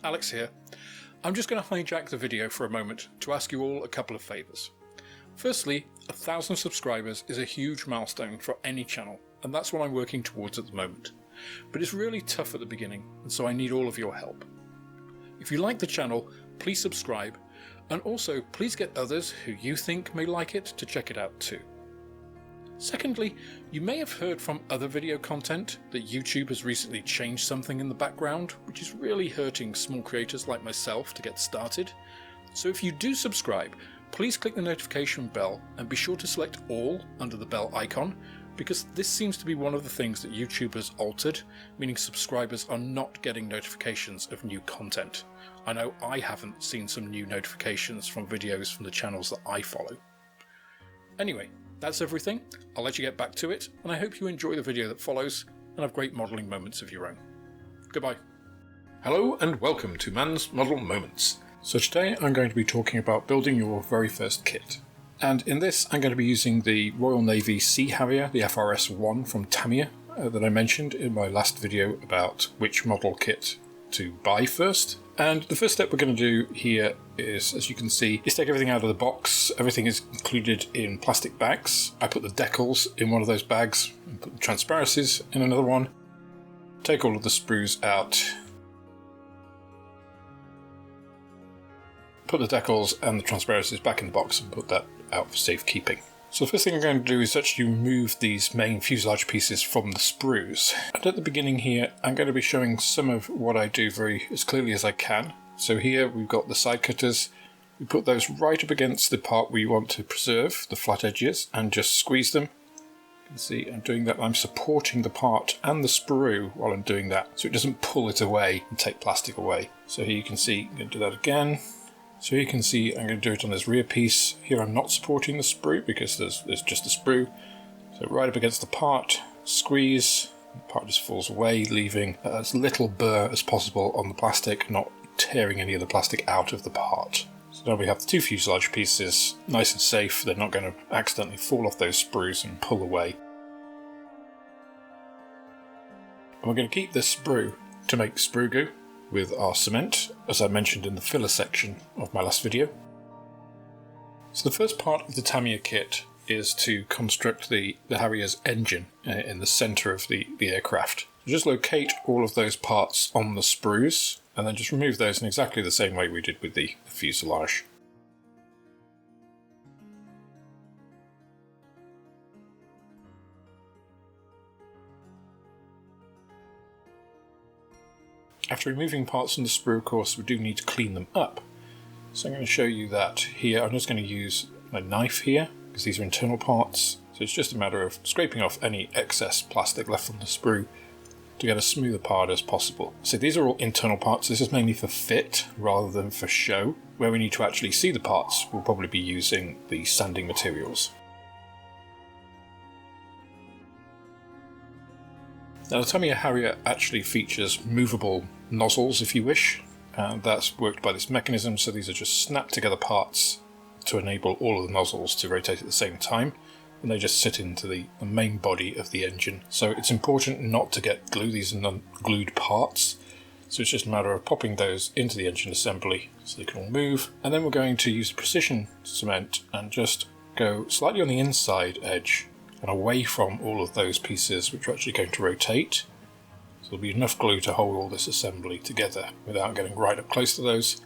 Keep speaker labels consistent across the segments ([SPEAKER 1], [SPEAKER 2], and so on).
[SPEAKER 1] Alex here. I'm just going to hijack the video for a moment to ask you all a couple of favours. Firstly, 1,000 subscribers is a huge milestone for any channel, and that's what I'm working towards at the moment. But it's really tough at the beginning, and so I need all of your help. If you like the channel, please subscribe, and also please get others who you think may like it to check it out too. Secondly, you may have heard from other video content that YouTube has recently changed something in the background, which is really hurting small creators like myself to get started. So if you do subscribe, please click the notification bell and be sure to select all under the bell icon, because this seems to be one of the things that YouTube has altered, meaning subscribers are not getting notifications of new content. I know I haven't seen some new notifications from videos from the channels that I follow. Anyway, that's everything. I'll let you get back to it, and I hope you enjoy the video that follows and have great modelling moments of your own. Goodbye. Hello and welcome to Mann's Model Moments. So today I'm going to be talking about building your very first kit. And in this I'm going to be using the Royal Navy Sea Harrier, the FRS1 from Tamiya that I mentioned in my last video about which model kit to buy first. And the first step we're going to do here is, as you can see, is take everything out of the box. Everything is included in plastic bags. I put the decals in one of those bags and put the transparencies in another one. Take all of the sprues out. Put the decals and the transparencies back in the box and put that out for safekeeping. So the first thing I'm going to do is actually remove these main fuselage pieces from the sprues. And at the beginning here, I'm going to be showing some of what I do as clearly as I can. So here we've got the side cutters. We put those right up against the part we want to preserve, the flat edges, and just squeeze them. You can see I'm doing that. I'm supporting the part and the sprue while I'm doing that, so it doesn't pull it away and take plastic away. So here you can see, I'm going to do that again. So you can see I'm going to do it on this rear piece. Here I'm not supporting the sprue because there's just a sprue. So right up against the part, squeeze, the part just falls away, leaving as little burr as possible on the plastic, not tearing any of the plastic out of the part. So now we have the two fuselage pieces, nice and safe. They're not going to accidentally fall off those sprues and pull away. And we're going to keep this sprue to make sprue goo with our cement, as I mentioned in the filler section of my last video. So the first part of the Tamiya kit is to construct the Harrier's engine in the centre of the aircraft. So just locate all of those parts on the sprues and then just remove those in exactly the same way we did with the fuselage. After removing parts from the sprue, of course, we do need to clean them up. So I'm going to show you that here. I'm just going to use my knife here, because these are internal parts. So it's just a matter of scraping off any excess plastic left from the sprue to get as smooth a part as possible. So these are all internal parts. This is mainly for fit rather than for show. Where we need to actually see the parts, we'll probably be using the sanding materials. Now the Tamiya Harrier actually features movable nozzles if you wish, and that's worked by this mechanism, so these are just snapped together parts to enable all of the nozzles to rotate at the same time, and they just sit into the main body of the engine. So it's important not to get glue, these are non-glued parts, so it's just a matter of popping those into the engine assembly so they can all move, and then we're going to use precision cement and just go slightly on the inside edge and away from all of those pieces which are actually going to rotate. So there'll be enough glue to hold all this assembly together without getting right up close to those,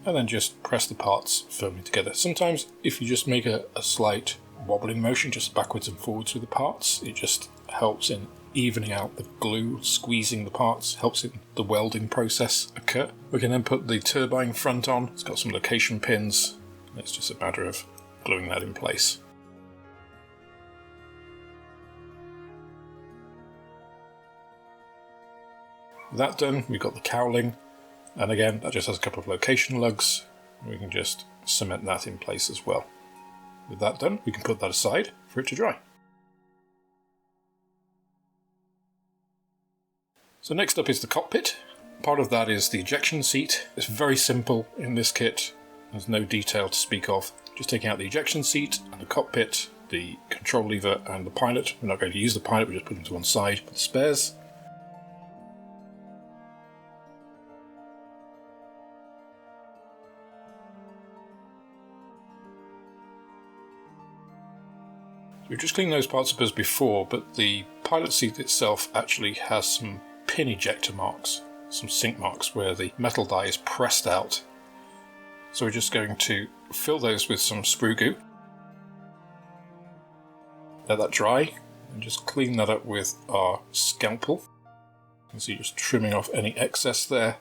[SPEAKER 1] and then just press the parts firmly together. Sometimes if you just make a slight wobbling motion just backwards and forwards with the parts, it just helps in evening out the glue, squeezing the parts, helps in the welding process occur. We can then put the turbine front on. It's got some location pins, and it's just a matter of gluing that in place. With that done, we've got the cowling, and again that just has a couple of location lugs, and we can just cement that in place as well. With that done, we can put that aside for it to dry. So next up is the cockpit. Part of that is the ejection seat. It's very simple in this kit, there's no detail to speak of. Just taking out the ejection seat and the cockpit, the control lever and the pilot. We're not going to use the pilot, we just put them to one side for the spares. We've just cleaned those parts up as before, but the pilot seat itself actually has some pin ejector marks, some sink marks where the metal die is pressed out. So we're just going to fill those with some sprue goo. Let that dry and just clean that up with our scalpel. You can see just trimming off any excess there.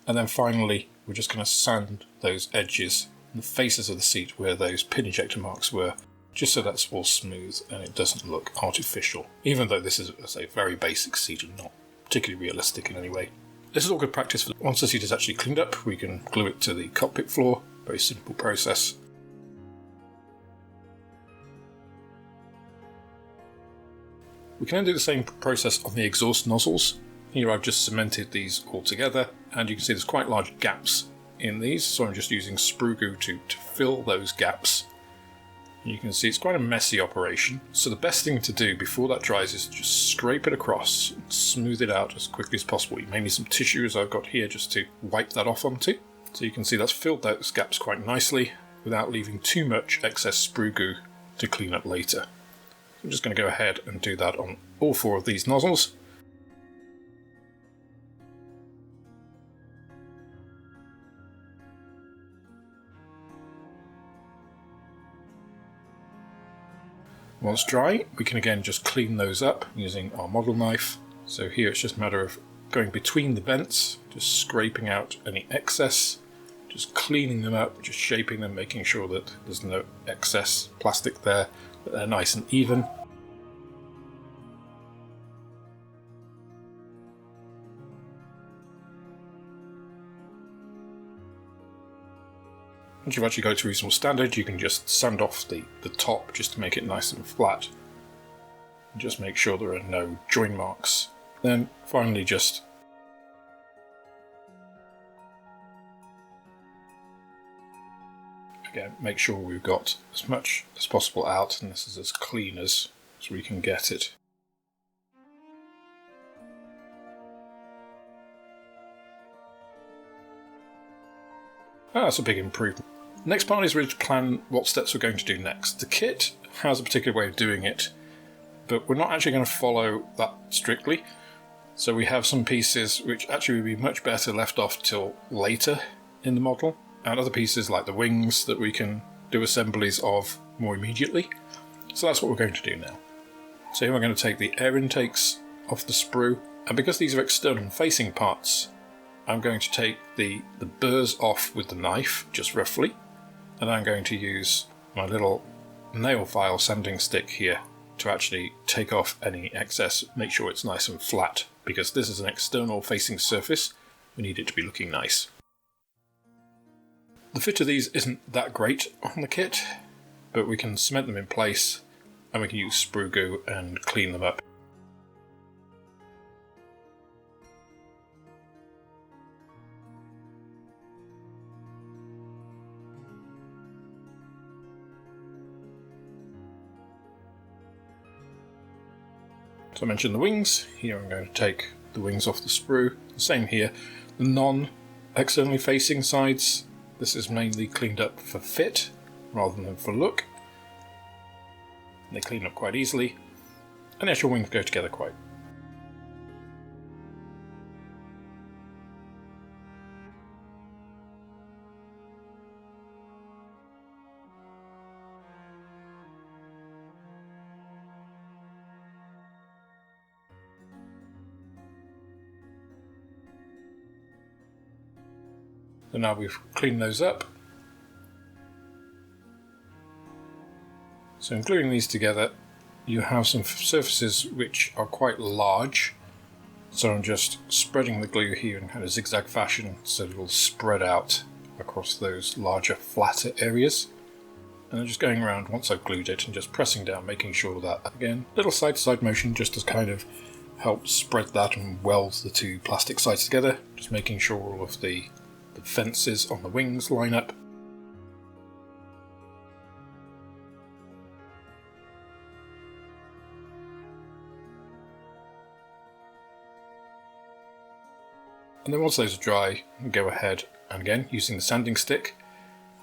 [SPEAKER 1] And then finally, we're just going to sand those edges and the faces of the seat where those pin ejector marks were, just so that's all smooth and it doesn't look artificial, even though this is, as I say, very basic seat and not particularly realistic in any way. This is all good practice for once the seat is actually cleaned up, we can glue it to the cockpit floor. Very simple process. We can then do the same process on the exhaust nozzles. Here I've just cemented these all together, and you can see there's quite large gaps in these, so I'm just using sprue goo to fill those gaps. And you can see it's quite a messy operation, so the best thing to do before that dries is just scrape it across and smooth it out as quickly as possible. You may need some tissue, as I've got here, just to wipe that off onto. So you can see that's filled those gaps quite nicely without leaving too much excess sprue goo to clean up later. I'm just going to go ahead and do that on all four of these nozzles. Once dry, we can again just clean those up using our model knife. So here it's just a matter of going between the vents, just scraping out any excess, just cleaning them up, just shaping them, making sure that there's no excess plastic there, that they're nice and even. Once you've actually got it to reasonable standard, you can just sand off the top just to make it nice and flat. And just make sure there are no join marks. Then finally just again make sure we've got as much as possible out, and this is as clean as we can get it. That's a big improvement. Next part is really to plan what steps we're going to do next. The kit has a particular way of doing it, but we're not actually going to follow that strictly. So we have some pieces which actually would be much better left off till later in the model, and other pieces like the wings that we can do assemblies of more immediately. So that's what we're going to do now. So here we're going to take the air intakes off the sprue, and because these are external facing parts, I'm going to take the burrs off with the knife, just roughly, and I'm going to use my little nail file sanding stick here to actually take off any excess, make sure it's nice and flat, because this is an external facing surface, we need it to be looking nice. The fit of these isn't that great on the kit, but we can cement them in place and we can use sprue goo and clean them up. So I mentioned the wings. Here I'm going to take the wings off the sprue. The same here. The non-externally facing sides, this is mainly cleaned up for fit rather than for look. They clean up quite easily, and the actual wings go together quite. So now we've cleaned those up. So in gluing these together, you have some surfaces which are quite large. So I'm just spreading the glue here in kind of zigzag fashion so it will spread out across those larger, flatter areas. And I'm just going around once I've glued it and just pressing down, making sure that, again, little side-to-side motion just to kind of help spread that and weld the two plastic sides together. Just making sure all of the fences on the wings line up. And then once those are dry, we go ahead and again, using the sanding stick,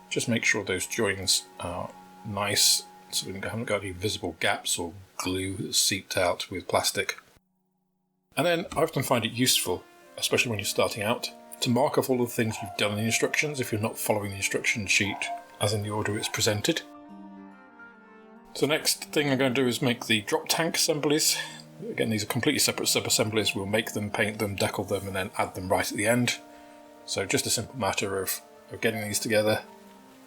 [SPEAKER 1] just make sure those joins are nice so we haven't got any visible gaps or glue that's seeped out with plastic. And then I often find it useful, especially when you're starting out, to mark off all the things you've done in the instructions if you're not following the instruction sheet as in the order it's presented. So the next thing I'm going to do is make the drop tank assemblies. Again, these are completely separate sub-assemblies. We'll make them, paint them, decal them, and then add them right at the end. So just a simple matter of getting these together,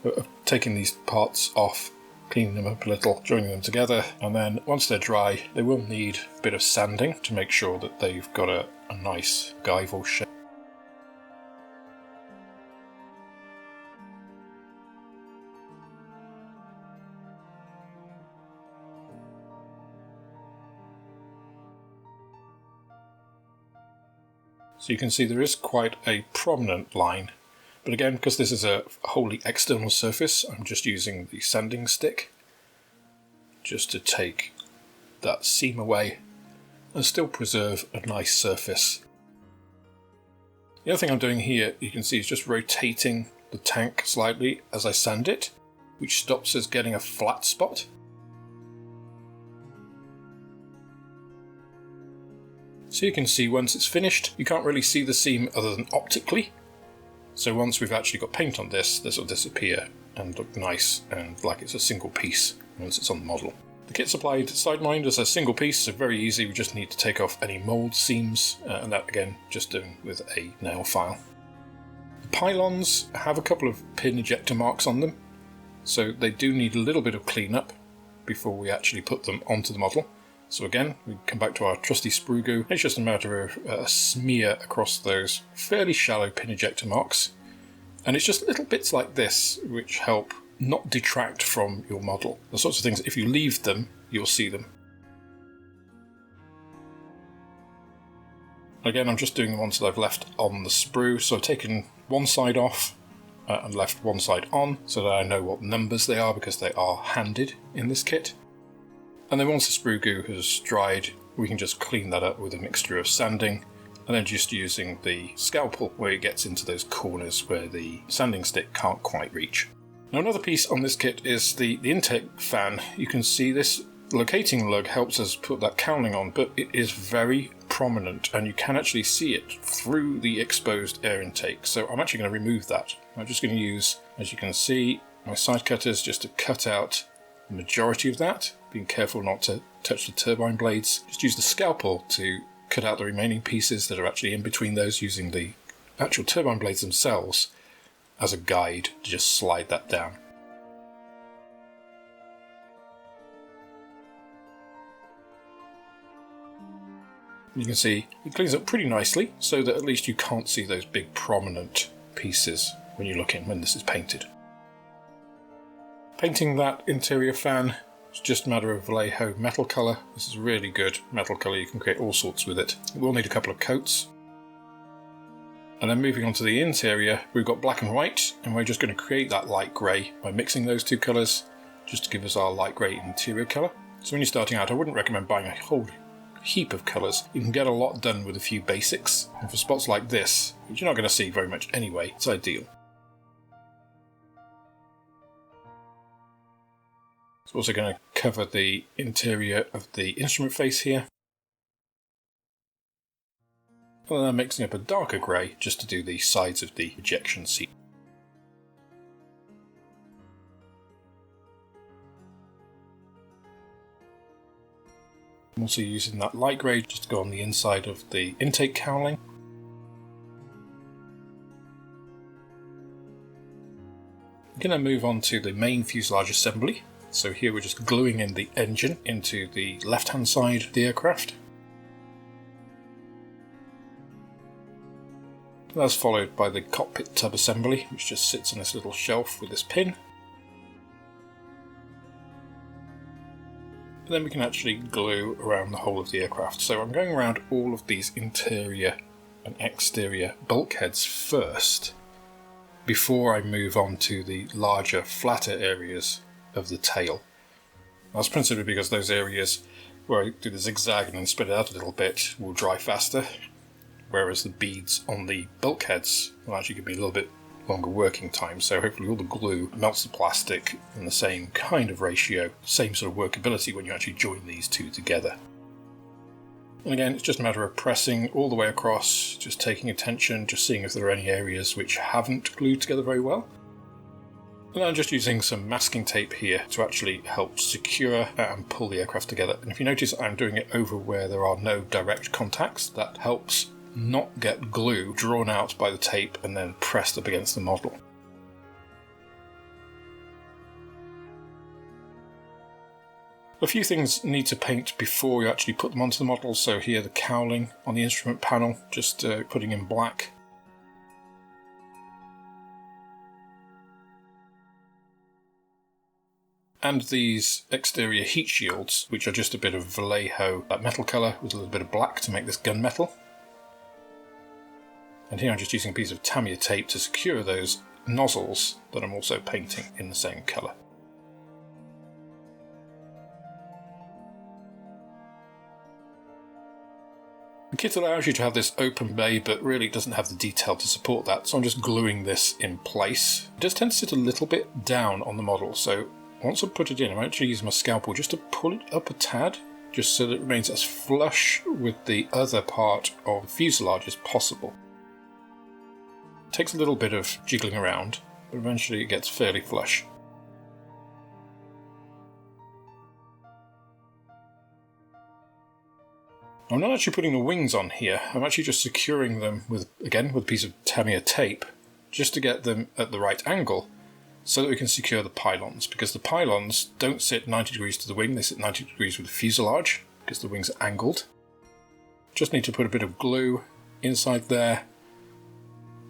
[SPEAKER 1] of taking these parts off, cleaning them up a little, joining them together, and then once they're dry, they will need a bit of sanding to make sure that they've got a nice guyval shape. So you can see there is quite a prominent line, but again, because this is a wholly external surface, I'm just using the sanding stick just to take that seam away and still preserve a nice surface. The other thing I'm doing here, you can see, is just rotating the tank slightly as I sand it, which stops us getting a flat spot. So you can see once it's finished, you can't really see the seam other than optically. So once we've actually got paint on this, this will disappear and look nice and like it's a single piece once it's on the model. The kit supplied Sidewinder is a single piece, so very easy. We just need to take off any mould seams, and that again just doing with a nail file. The pylons have a couple of pin ejector marks on them, so they do need a little bit of cleanup before we actually put them onto the model. So again, we come back to our trusty sprue goo. It's just a matter of a smear across those fairly shallow pin ejector marks. And it's just little bits like this which help not detract from your model. The sorts of things, if you leave them, you'll see them. Again, I'm just doing the ones that I've left on the sprue. So I've taken one side off and left one side on so that I know what numbers they are because they are handed in this kit. And then once the sprue goo has dried, we can just clean that up with a mixture of sanding and then just using the scalpel where it gets into those corners where the sanding stick can't quite reach. Now another piece on this kit is the intake fan. You can see this locating lug helps us put that cowling on, but it is very prominent and you can actually see it through the exposed air intake. So I'm actually going to remove that. I'm just going to use, as you can see, my side cutters just to cut out the majority of that, being careful not to touch the turbine blades. Just use the scalpel to cut out the remaining pieces that are actually in between those, using the actual turbine blades themselves as a guide to just slide that down. You can see it cleans up pretty nicely so that at least you can't see those big prominent pieces when you look in when this is painted. Painting that interior fan is just a matter of Vallejo metal colour. This is a really good metal colour, you can create all sorts with it. It will need a couple of coats. And then moving on to the interior, we've got black and white, and we're just going to create that light grey by mixing those two colours just to give us our light grey interior colour. So when you're starting out, I wouldn't recommend buying a whole heap of colours. You can get a lot done with a few basics, and for spots like this, which you're not going to see very much anyway, it's ideal. It's also going to cover the interior of the instrument face here. And then I'm mixing up a darker grey just to do the sides of the ejection seat. I'm also using that light grey just to go on the inside of the intake cowling. I'm going to move on to the main fuselage assembly. So here we're just gluing in the engine into the left-hand side of the aircraft. That's followed by the cockpit tub assembly, which just sits on this little shelf with this pin. And then we can actually glue around the whole of the aircraft. So I'm going around all of these interior and exterior bulkheads first, before I move on to the larger, flatter areas of the tail. That's principally because those areas where I do the zigzag and then spread it out a little bit will dry faster. whereas the beads on the bulkheads will actually give me a little bit longer working time, so hopefully all the glue melts the plastic in the same kind of ratio, same sort of workability when you actually join these two together. And again, it's just a matter of pressing all the way across, just taking attention, just seeing if there are any areas which haven't glued together very well. And I'm just using some masking tape here to actually help secure and pull the aircraft together. And if you notice, I'm doing it over where there are no direct contacts. That helps not get glue drawn out by the tape and then pressed up against the model. A few things need to paint before you actually put them onto the model. So here the cowling on the instrument panel, just putting in black. And these exterior heat shields, which are just a bit of Vallejo metal colour with a little bit of black to make this gunmetal. And here I'm just using a piece of Tamiya tape to secure those nozzles that I'm also painting in the same colour. The kit allows you to have this open bay, but really it doesn't have the detail to support that, so I'm just gluing this in place. It does tend to sit a little bit down on the model, so once I put it in, I'm actually using my scalpel just to pull it up a tad, just so that it remains as flush with the other part of the fuselage as possible. It takes a little bit of jiggling around, but eventually it gets fairly flush. I'm not actually putting the wings on here, I'm actually just securing them with a piece of Tamiya tape, just to get them at the right angle, so that we can secure the pylons, because the pylons don't sit 90 degrees to the wing, they sit 90 degrees with the fuselage, because the wings are angled. Just need to put a bit of glue inside there.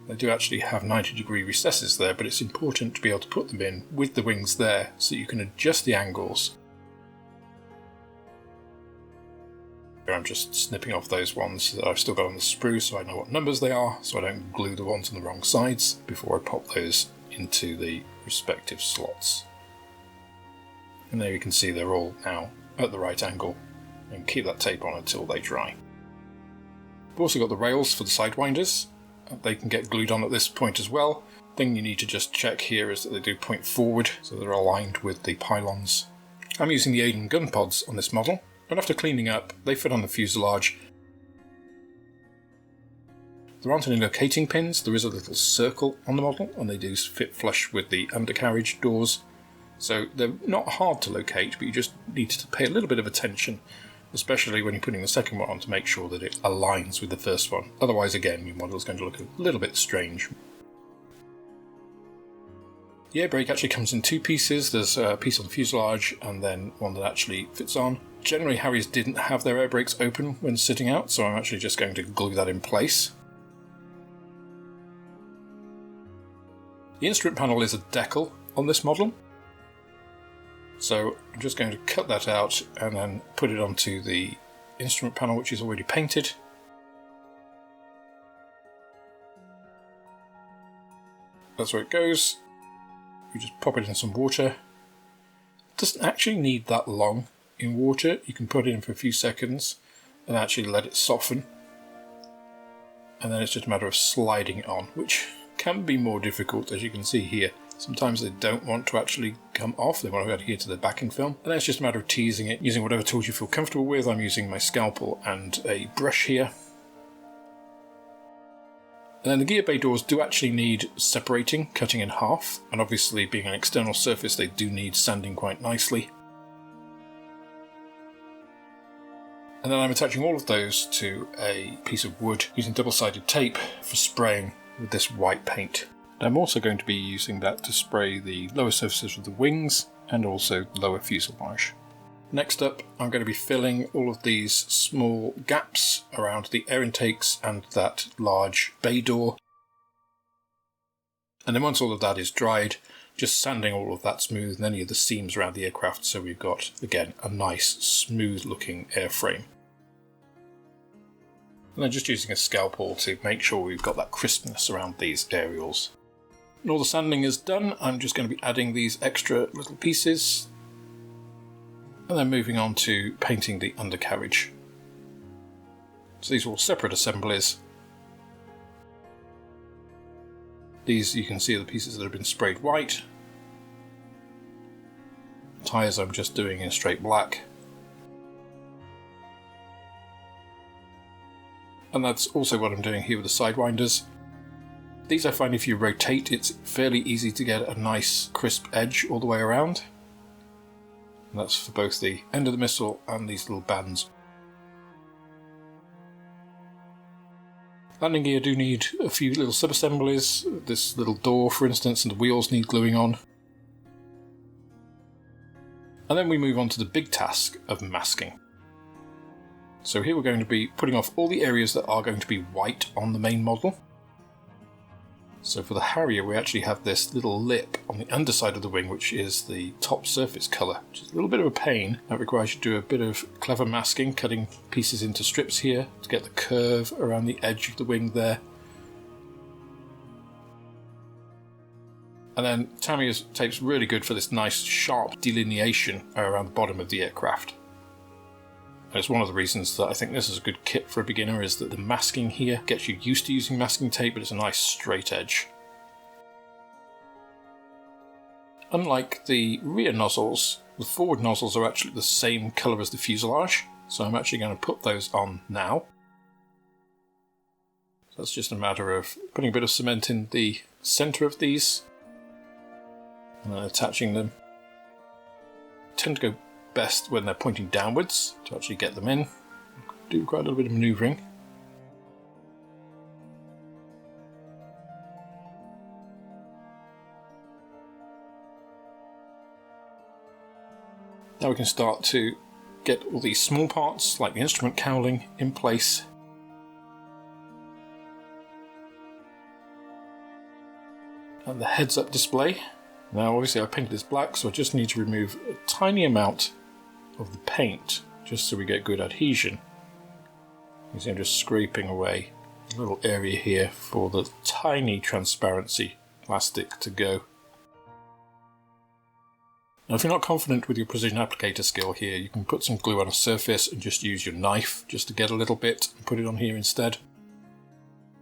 [SPEAKER 1] They do actually have 90-degree recesses there, but it's important to be able to put them in with the wings there, so you can adjust the angles. I'm just snipping off those ones that I've still got on the sprue so I know what numbers they are, so I don't glue the ones on the wrong sides before I pop those into the respective slots. And there you can see they're all now at the right angle, and keep that tape on until they dry. We've also got the rails for the Sidewinders. They can get glued on at this point as well. Thing you need to just check here is that they do point forward, so they're aligned with the pylons. I'm using the Aiden gun pods on this model. And after cleaning up, they fit on the fuselage. There aren't any locating pins, there is a little circle on the model, and they do fit flush with the undercarriage doors. So they're not hard to locate, but you just need to pay a little bit of attention, especially when you're putting the second one on, to make sure that it aligns with the first one. Otherwise, again, your model is going to look a little bit strange. The Airbrake actually comes in two pieces. There's a piece on the fuselage and then one that actually fits on. Generally, Harriers didn't have their air brakes open when sitting out, so I'm actually just going to glue that in place. The instrument panel is a decal on this model, so I'm just going to cut that out and then put it onto the instrument panel, which is already painted. That's where it goes. You just pop it in some water. It doesn't actually need that long in water. You can put it in for a few seconds and actually let it soften. And then it's just a matter of sliding it on, which can be more difficult, as you can see here. Sometimes they don't want to actually come off, they want to adhere to the backing film. And then it's just a matter of teasing it, using whatever tools you feel comfortable with. I'm using my scalpel and a brush here. And then the gear bay doors do actually need separating, cutting in half, and obviously being an external surface they do need sanding quite nicely. And then I'm attaching all of those to a piece of wood using double-sided tape for spraying with this white paint. And I'm also going to be using that to spray the lower surfaces of the wings and also lower fuselage. Next up, I'm going to be filling all of these small gaps around the air intakes and that large bay door. And then once all of that is dried, just sanding all of that smooth and any of the seams around the aircraft, so we've got, again, a nice smooth looking airframe. And then just using a scalpel to make sure we've got that crispness around these aerials. When all the sanding is done, I'm just going to be adding these extra little pieces. And then moving on to painting the undercarriage. So these are all separate assemblies, These you can see are the pieces that have been sprayed white. Tyres I'm just doing in straight black. And that's also what I'm doing here with the Sidewinders. These I find if you rotate, it's fairly easy to get a nice crisp edge all the way around. And that's for both the end of the missile and these little bands. Landing gear do need a few little sub-assemblies. This little door, for instance, and the wheels need gluing on. And then we move on to the big task of masking. So here we're going to be putting off all the areas that are going to be white on the main model. So for the Harrier we actually have this little lip on the underside of the wing which is the top surface colour, which is a little bit of a pain. That requires you to do a bit of clever masking, cutting pieces into strips here to get the curve around the edge of the wing there. And then Tamiya's tape's really good for this nice sharp delineation around the bottom of the aircraft. And it's one of the reasons that I think this is a good kit for a beginner, is that the masking here gets you used to using masking tape, but it's a nice straight edge. Unlike the rear nozzles, the forward nozzles are actually the same colour as the fuselage, so I'm actually going to put those on now. So that's just a matter of putting a bit of cement in the centre of these and then attaching them. Tend to go best when they're pointing downwards to actually get them in. Do quite a little bit of manoeuvring. Now we can start to get all these small parts like the instrument cowling in place. And the heads-up display. Now obviously I painted this black, so I just need to remove a tiny amount of the paint just so we get good adhesion. You see I'm just scraping away a little area here for the tiny transparency plastic to go. Now if you're not confident with your precision applicator skill here, you can put some glue on a surface and just use your knife just to get a little bit and put it on here instead.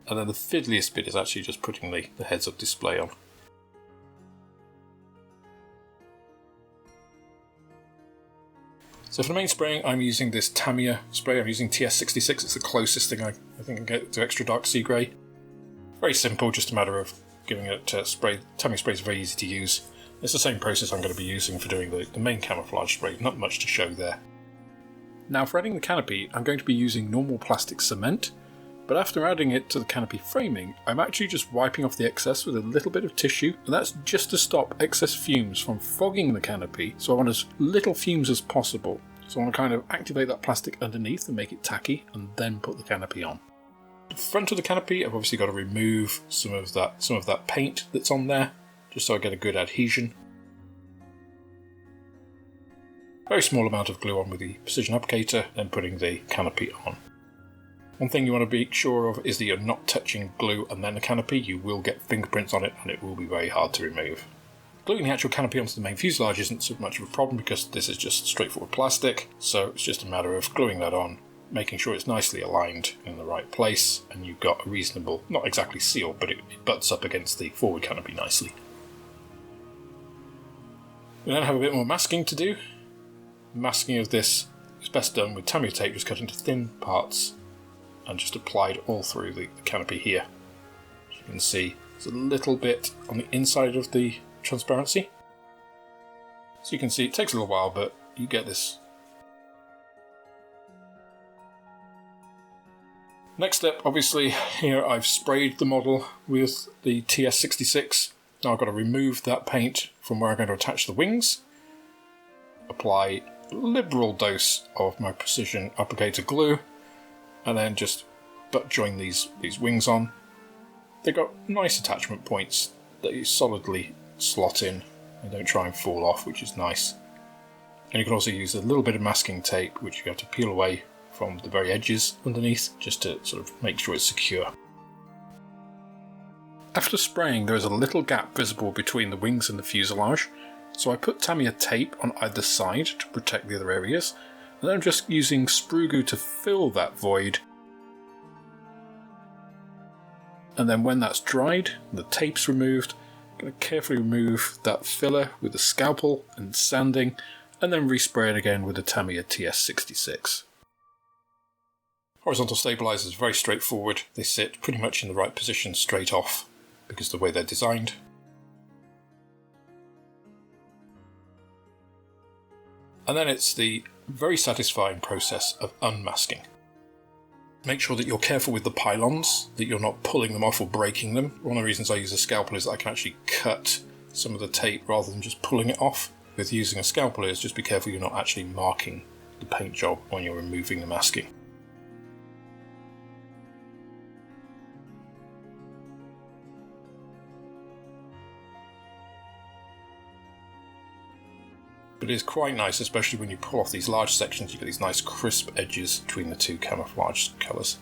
[SPEAKER 1] And then the fiddliest bit is actually just putting the heads-up display on. So for the main spraying, I'm using this Tamiya spray. I'm using TS66. It's the closest thing I think I can get to extra dark sea grey. Very simple, just a matter of giving it spray. Tamiya spray is very easy to use. It's the same process I'm going to be using for doing the main camouflage spray. Not much to show there. Now for adding the canopy, I'm going to be using normal plastic cement. But after adding it to the canopy framing, I'm actually just wiping off the excess with a little bit of tissue, and that's just to stop excess fumes from fogging the canopy, so I want as little fumes as possible. So I want to kind of activate that plastic underneath and make it tacky, and then put the canopy on. The front of the canopy, I've obviously got to remove some of that paint that's on there, just so I get a good adhesion. Very small amount of glue on with the precision applicator, then putting the canopy on. One thing you want to be sure of is that you're not touching glue and then the canopy. You will get fingerprints on it and it will be very hard to remove. Gluing the actual canopy onto the main fuselage isn't so much of a problem because this is just straightforward plastic, so it's just a matter of gluing that on, making sure it's nicely aligned in the right place, and you've got a reasonable, not exactly seal, but it butts up against the forward canopy nicely. We then have a bit more masking to do. Masking of this is best done with Tamiya tape, just cut into thin parts and just applied all through the canopy here. As you can see, there's a little bit on the inside of the transparency. So you can see it takes a little while, but you get this. Next step, obviously, here I've sprayed the model with the TS66. Now I've got to remove that paint from where I'm going to attach the wings, apply a liberal dose of my precision applicator glue, and then just butt join these wings on. They've got nice attachment points that you solidly slot in and don't try and fall off, which is nice. And you can also use a little bit of masking tape, which you have to peel away from the very edges underneath, just to sort of make sure it's secure. After spraying, there is a little gap visible between the wings and the fuselage, so I put Tamiya tape on either side to protect the other areas, and then I'm just using sprue glue to fill that void. And then when that's dried, the tape's removed, I'm going to carefully remove that filler with the scalpel and sanding, and then respray it again with the Tamiya TS66. Horizontal stabilizers are very straightforward. They sit pretty much in the right position straight off because of the way they're designed. And then it's the very satisfying process of unmasking. Make sure that you're careful with the pylons, that you're not pulling them off or breaking them. One of the reasons I use a scalpel is that I can actually cut some of the tape rather than just pulling it off. With using a scalpel is just be careful you're not actually marking the paint job when you're removing the masking. But it is quite nice, especially when you pull off these large sections, you get these nice crisp edges between the two camouflage colours.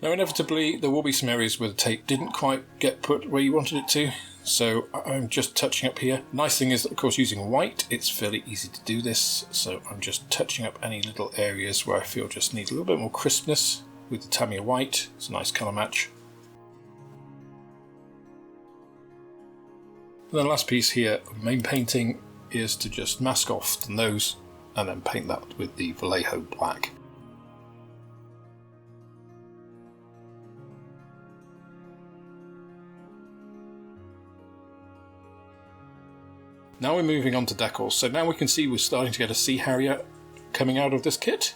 [SPEAKER 1] Now inevitably there will be some areas where the tape didn't quite get put where you wanted it to, so I'm just touching up here. Nice thing is that of course using white it's fairly easy to do this, so I'm just touching up any little areas where I feel just need a little bit more crispness with the Tamiya white. It's a nice colour match. And the last piece here, main painting, is to just mask off the nose and then paint that with the Vallejo black. Now we're moving on to decals, so now we can see we're starting to get a Sea Harrier coming out of this kit.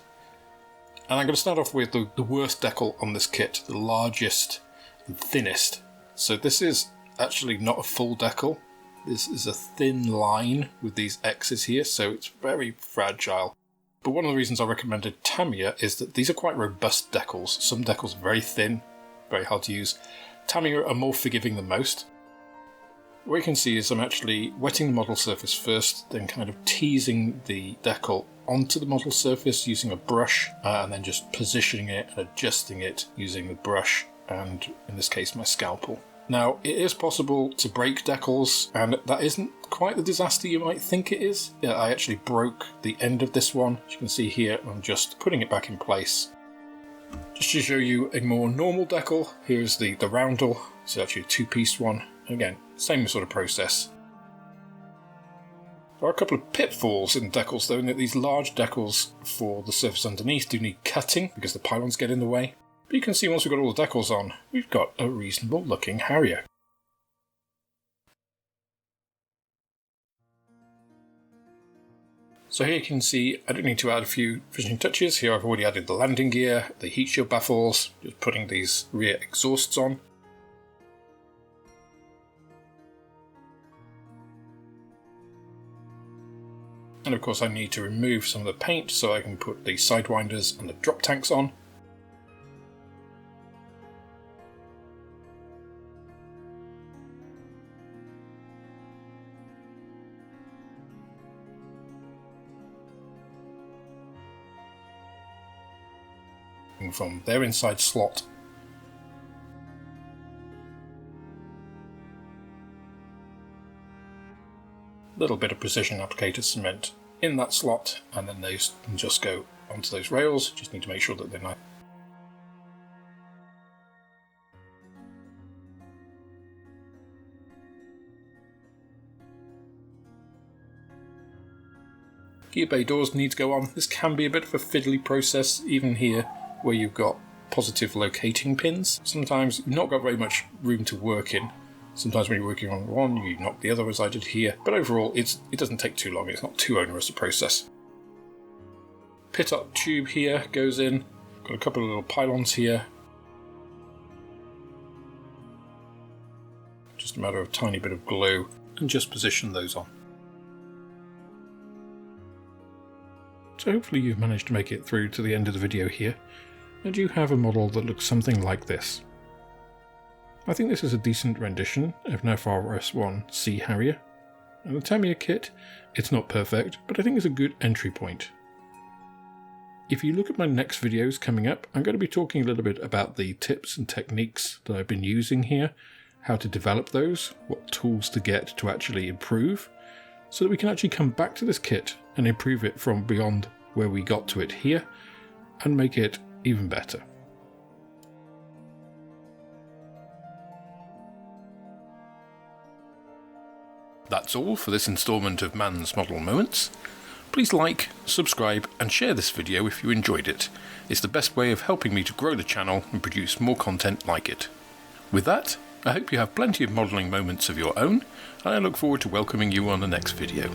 [SPEAKER 1] And I'm going to start off with the worst decal on this kit, the largest and thinnest. So this is actually not a full decal, this is a thin line with these X's here, so it's very fragile. But one of the reasons I recommended Tamiya is that these are quite robust decals. Some decals are very thin, very hard to use. Tamiya are more forgiving than most. What you can see is I'm actually wetting the model surface first, then kind of teasing the decal onto the model surface using a brush, and then just positioning it and adjusting it using the brush and, in this case, my scalpel. Now, it is possible to break decals, and that isn't quite the disaster you might think it is. Yeah, I actually broke the end of this one. As you can see here, I'm just putting it back in place. Just to show you a more normal decal, here's the roundel. It's actually a two-piece one. Again, same sort of process. There are a couple of pitfalls in decals though, in that these large decals for the surface underneath do need cutting because the pylons get in the way. But you can see once we've got all the decals on, we've got a reasonable looking Harrier. So here you can see I don't need to add a few finishing touches. Here I've already added the landing gear, the heat shield baffles, just putting these rear exhausts on. And of course I need to remove some of the paint so I can put the sidewinders and the drop tanks on. From their inside slot. Little bit of precision applicator cement in that slot, and then those can just go onto those rails. Just need to make sure that they're nice. Gear bay doors need to go on. This can be a bit of a fiddly process, even here where you've got positive locating pins. Sometimes you've not got very much room to work in. Sometimes when you're working on one, you knock the other, as I did here. But overall, it doesn't take too long. It's not too onerous a process. Pit-up tube here goes in. Got a couple of little pylons here. Just a matter of a tiny bit of glue and just position those on. So hopefully you've managed to make it through to the end of the video here, and you have a model that looks something like this. I think this is a decent rendition of an FRS1 Sea Harrier, and the Tamiya kit, it's not perfect, but I think it's a good entry point. If you look at my next videos coming up, I'm going to be talking a little bit about the tips and techniques that I've been using here, how to develop those, what tools to get to actually improve, so that we can actually come back to this kit and improve it from beyond where we got to it here and make it even better. That's all for this instalment of Mann's Model Moments. Please like, subscribe and share this video if you enjoyed it. It's the best way of helping me to grow the channel and produce more content like it. With that, I hope you have plenty of modelling moments of your own, and I look forward to welcoming you on the next video.